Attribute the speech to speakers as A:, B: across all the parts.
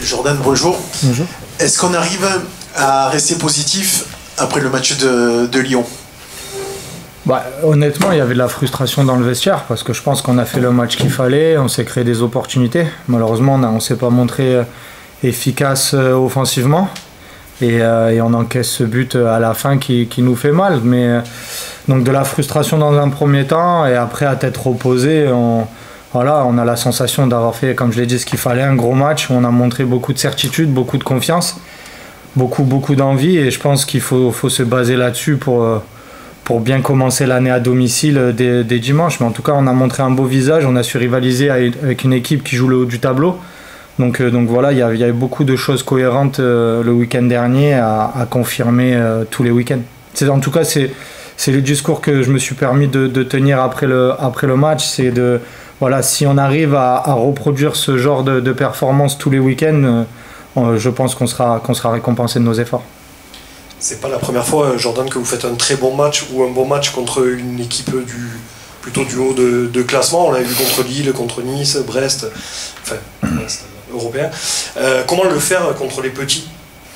A: Jordan, bonjour.
B: Bonjour.
A: Est-ce qu'on arrive à rester positif après le match de Lyon?
B: Honnêtement, il y avait de la frustration dans le vestiaire parce que je pense qu'on a fait le match qu'il fallait, on s'est créé des opportunités. Malheureusement, on ne s'est pas montré efficace offensivement et on encaisse ce but à la fin qui nous fait mal. Mais donc de la frustration dans un premier temps et après à tête reposée, on a la sensation d'avoir fait, comme je l'ai dit, ce qu'il fallait, un gros match où on a montré beaucoup de certitude, beaucoup de confiance, beaucoup d'envie et je pense qu'il faut se baser là-dessus pour bien commencer l'année à domicile dès dimanche. Mais en tout cas, on a montré un beau visage, on a su rivaliser avec une équipe qui joue le haut du tableau. Donc voilà, il y avait beaucoup de choses cohérentes le week-end dernier à confirmer tous les week-ends. En tout cas, c'est le discours que je me suis permis de tenir après le match. C'est si on arrive à reproduire ce genre de performance tous les week-ends, je pense qu'on sera récompensé de nos efforts.
C: C'est pas la première fois, Jordan, que vous faites un très bon match ou un bon match contre une équipe plutôt du haut de classement. On l'a vu contre Lille, contre Nice, Brest, Brest européen. Comment le faire contre les petits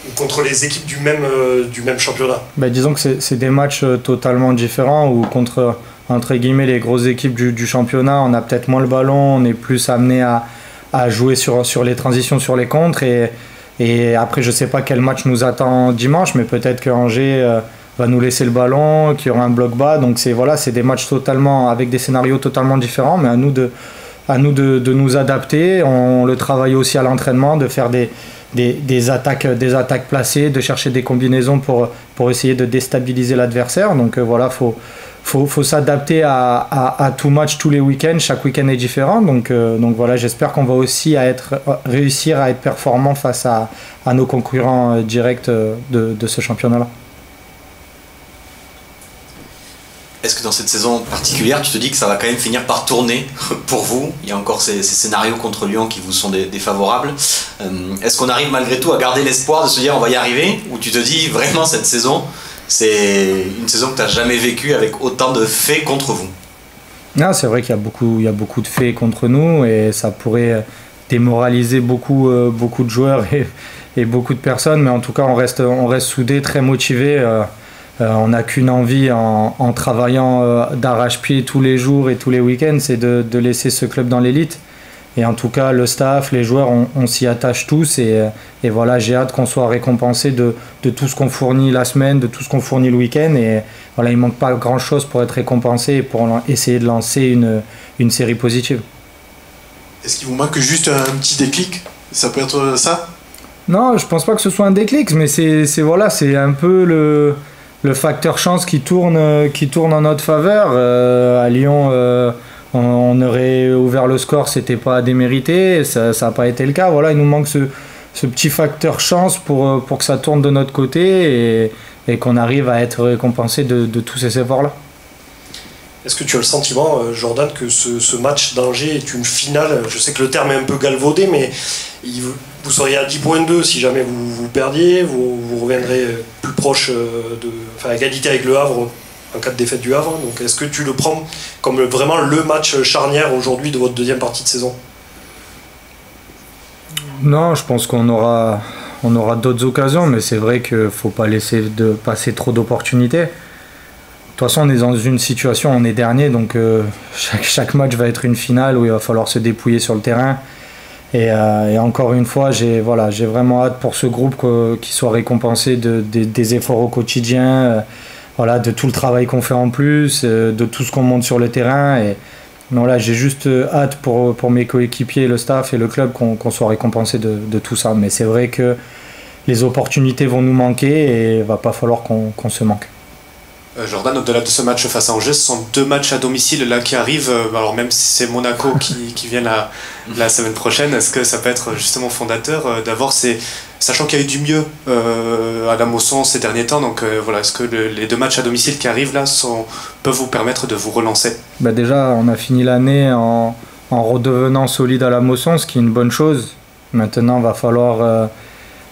C: ou contre les équipes du même championnat?
B: Disons que c'est des matchs totalement différents où contre, entre guillemets, les grosses équipes du championnat, on a peut-être moins le ballon, on est plus amené à jouer sur les transitions, sur les contres et après, je ne sais pas quel match nous attend dimanche, mais peut-être que Angers va nous laisser le ballon, qu'il y aura un bloc bas. Donc c'est des matchs totalement avec des scénarios totalement différents, mais à nous de nous adapter. On le travaille aussi à l'entraînement, de faire des attaques placées, de chercher des combinaisons pour essayer de déstabiliser l'adversaire. Donc faut s'adapter à tout match tous les week-ends. Chaque week-end est différent. Donc voilà, j'espère qu'on va aussi réussir à être performant face à nos concurrents directs de ce championnat-là.
D: Est-ce que dans cette saison particulière, tu te dis que ça va quand même finir par tourner pour vous? Il y a encore ces scénarios contre Lyon qui vous sont défavorables. Est-ce qu'on arrive malgré tout à garder l'espoir de se dire on va y arriver? Ou tu te dis vraiment cette saison, c'est une saison que tu n'as jamais vécue avec autant de faits contre vous?
B: Non, c'est vrai qu'il y a beaucoup de faits contre nous et ça pourrait démoraliser beaucoup de joueurs et beaucoup de personnes. Mais en tout cas, on reste soudés, très motivés. On n'a qu'une envie en travaillant d'arrache-pied tous les jours et tous les week-ends, c'est de laisser ce club dans l'élite. Et en tout cas, le staff, les joueurs, on s'y attache tous. Et voilà, j'ai hâte qu'on soit récompensé de tout ce qu'on fournit la semaine, de tout ce qu'on fournit le week-end. Et voilà, il ne manque pas grand-chose pour être récompensé et pour essayer de lancer une série positive.
A: Est-ce qu'il vous manque juste un petit déclic? Ça peut être ça?
B: Non, je ne pense pas que ce soit un déclic, mais c'est un peu le facteur chance qui tourne en notre faveur. À Lyon, on aurait ouvert le score, c'était pas démérité, ça n'a pas été le cas. Voilà, il nous manque ce petit facteur chance pour que ça tourne de notre côté et qu'on arrive à être récompensé de tous ces efforts-là.
C: Est-ce que tu as le sentiment, Jordan, que ce match d'Angers est une finale? Je sais que le terme est un peu galvaudé, mais vous seriez à 10 points de 2 si jamais vous perdiez, vous reviendrez plus proche à égalité avec le Havre en cas de défaite du Havre. Donc est-ce que tu le prends comme vraiment le match charnière aujourd'hui de votre deuxième partie de saison?
B: Non, je pense qu'on aura d'autres occasions, mais c'est vrai qu'il ne faut pas laisser passer trop d'opportunités. De toute façon, on est dans une situation, on est dernier, donc chaque match va être une finale où il va falloir se dépouiller sur le terrain. Et encore une fois, j'ai vraiment hâte pour ce groupe qu'il soit récompensé des efforts au quotidien, de tout le travail qu'on fait en plus, de tout ce qu'on monte sur le terrain. Et voilà, j'ai juste hâte pour mes coéquipiers, le staff et le club qu'on soit récompensé de tout ça. Mais c'est vrai que les opportunités vont nous manquer et il ne va pas falloir qu'on se manque.
E: Jordan, au-delà de ce match face à Angers, ce sont 2 matchs à domicile là qui arrivent. Alors même si c'est Monaco qui vient la semaine prochaine, est-ce que ça peut être justement fondateur d'avoir sachant qu'il y a eu du mieux à la Mosson ces derniers temps, donc est-ce que les 2 matchs à domicile qui arrivent là peuvent vous permettre de vous relancer?
B: Déjà, on a fini l'année en redevenant solide à la Mosson, ce qui est une bonne chose. Maintenant, il va falloir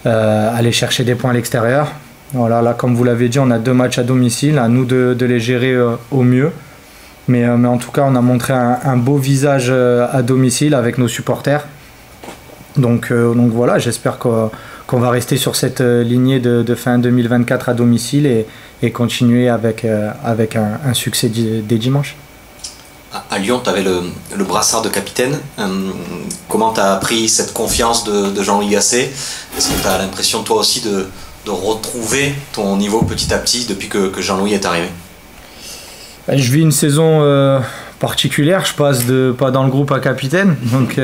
B: aller chercher des points à l'extérieur. Voilà, là, comme vous l'avez dit, on a 2 matchs à domicile, à nous de les gérer au mieux. Mais en tout cas, on a montré un beau visage à domicile avec nos supporters. Donc voilà, j'espère qu'on va rester sur cette lignée de fin 2024 à domicile et continuer avec un succès dès dimanche.
D: À Lyon, tu avais le brassard de capitaine. Comment tu as appris cette confiance de Jean-Louis Gasset? Est-ce que tu as l'impression toi aussi de retrouver ton niveau petit à petit depuis que Jean-Louis est arrivé?
B: Je vis une saison particulière, je passe de pas dans le groupe à capitaine, donc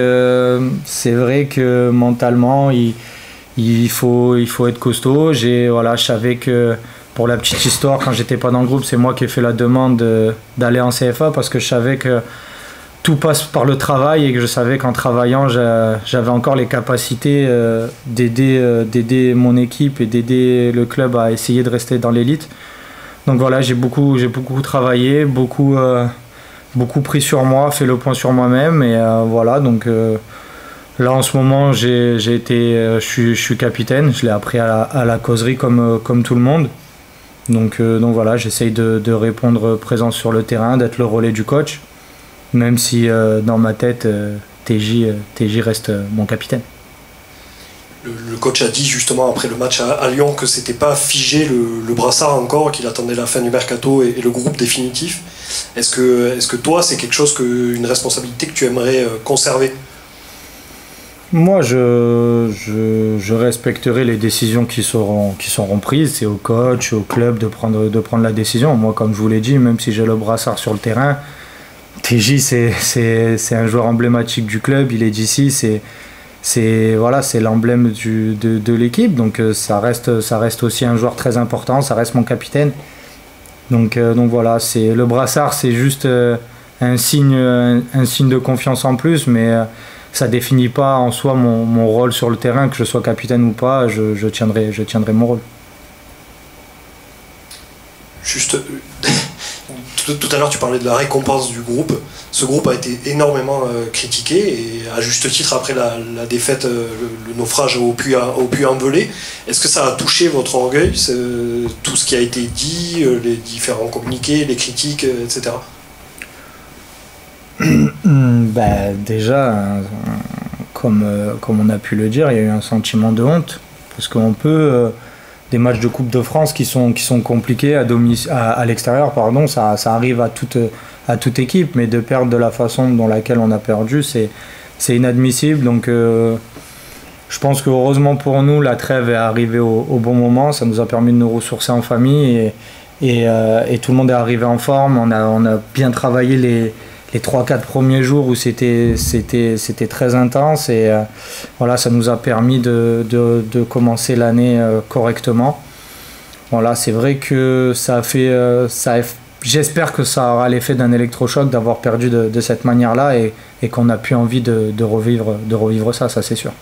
B: c'est vrai que mentalement il faut être costaud. Je savais que, pour la petite histoire, quand j'étais pas dans le groupe, c'est moi qui ai fait la demande d'aller en CFA parce que je savais que tout passe par le travail et que je savais qu'en travaillant j'avais encore les capacités d'aider mon équipe et d'aider le club à essayer de rester dans l'élite. Donc voilà, j'ai beaucoup travaillé, beaucoup pris sur moi, fait le point sur moi-même et voilà. Donc là en ce moment je suis capitaine, je l'ai appris à la causerie comme tout le monde. Donc voilà, j'essaye de répondre présent sur le terrain, d'être le relais du coach, même si dans ma tête TJ reste mon capitaine.
C: Le coach a dit justement après le match à Lyon que c'était pas figé le brassard encore, qu'il attendait la fin du mercato et le groupe définitif. Est-ce que toi c'est quelque chose, une responsabilité que tu aimerais conserver?
B: Moi je respecterai les décisions qui seront prises. C'est au coach, au club de prendre la décision. Moi, comme je vous l'ai dit, même si j'ai le brassard sur le terrain, TJ c'est un joueur emblématique du club, il est d'ici, c'est l'emblème de l'équipe, donc ça reste aussi un joueur très important, ça reste mon capitaine. Donc voilà, le brassard, c'est juste un signe de confiance en plus, mais ça définit pas en soi mon rôle sur le terrain, que je sois capitaine ou pas, je tiendrai mon rôle.
C: Juste, tout à l'heure tu parlais de la récompense du groupe. Ce groupe a été énormément critiqué, et à juste titre après la défaite, le naufrage au Puy-en-Velay. Est-ce que ça a touché votre orgueil, tout ce qui a été dit, les différents communiqués, les critiques, etc.
B: Déjà, comme on a pu le dire, il y a eu un sentiment de honte, parce qu'on peut... des matchs de Coupe de France qui sont compliqués à l'extérieur, pardon, ça arrive à toute équipe, mais de perdre de la façon dans laquelle on a perdu, c'est inadmissible. Donc je pense que heureusement pour nous, la trêve est arrivée au bon moment, ça nous a permis de nous ressourcer en famille et tout le monde est arrivé en forme. On a bien travaillé les 3-4 premiers jours où c'était très intense, et voilà, ça nous a permis de commencer l'année correctement. Voilà, c'est vrai que j'espère que ça aura l'effet d'un électrochoc d'avoir perdu de cette manière-là, et qu'on n'a plus envie de revivre ça, c'est sûr.